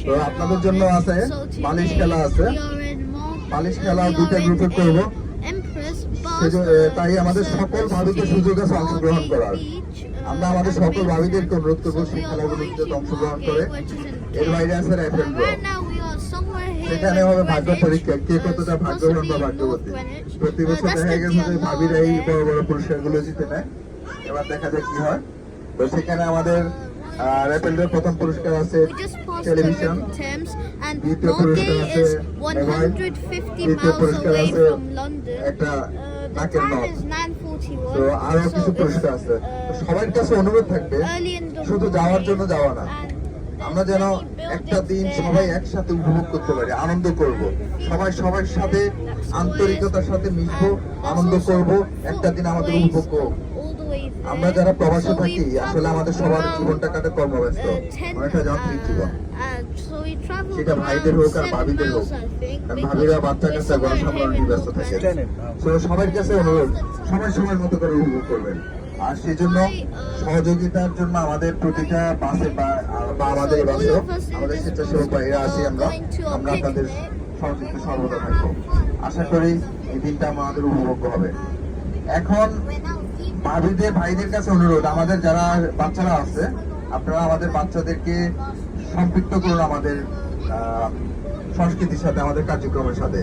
তো আপনাদের জন্য আছে বালিশ খেলা আছে। বালিশ খেলা দুইটা গ্রুপে করব, তাই আমাদের সকল ভাবিকে সুযোগ আছে অংশগ্রহণ করার। আমরা আমাদের সকল ভাবিদেরকে অনুরোধ করবো সেই খেলাগুলোতে অংশগ্রহণ করে। এর বাইরে আছে র্যাপিড ড্র, সেখানে হবে ভাগ্য পরীক্ষা, কে কতটা ভাগ্যবান বা ভাগ্যবতী। প্রতি বছর দেখা গেছে যে ভাবিরা এই বড় বড় পুরস্কারগুলো জিতে নেয়, এবার দেখা যাক কি হয়। তো সেখানে আমাদের র্যাপিডের প্রথম পুরস্কার আছে টেলিভিশন, দ্বিতীয় পুরস্কার আছে মোবাইল, তৃতীয় পুরস্কার আছে একটা নাকের নথ। তো আরো কিছু পুরস্কার আছে। সবার কাছে অনুরোধ থাকবে শুধু যাওয়ার জন্য যাওয়া না, আমরা যেন একটা দিন সবাই একসাথে উপভোগ করতে পারি, আনন্দ করব, সবাই সবার সাথে আন্তরিকতার সাথে মিশবো, আনন্দ করব, একটা দিন আমাদের উপভোগ করব। আমরা যারা প্রবাসে থাকি আসলে আমাদের সবার জীবনটা কাটে কর্মব্যস্ত, অনেকটা যান্ত্রিক জীবন, সেটা ভাইদের হোক আর ভাবিদের হোক, কারণ ভাবিরা বাচ্চা কাচ্চা ঘর সামলানো নিয়ে ব্যস্ত থাকে। তো সবার কাছে অনুরোধ সবাই সময়ের মতো করে উপভোগ করবেন। আর সেই জন্য সহযোগিতার জন্য আমাদের প্রতিটা বাসে বা আমাদের বাসেও আমাদের স্বেচ্ছাসেবক ভাইরা আছি, আমরা আপনাদের সহযোগিতা সর্বদা থাকবো। আশা করি এই দিনটা আমাদের উপভোগ্য হবে। এখন ভাইদের কাছে অনুরোধ, আমাদের যারা বাচ্চারা আছে আপনারা আমাদের বাচ্চাদেরকে সম্পৃক্ত করুন আমাদের সংস্কৃতির সাথে, আমাদের কার্যক্রমের সাথে।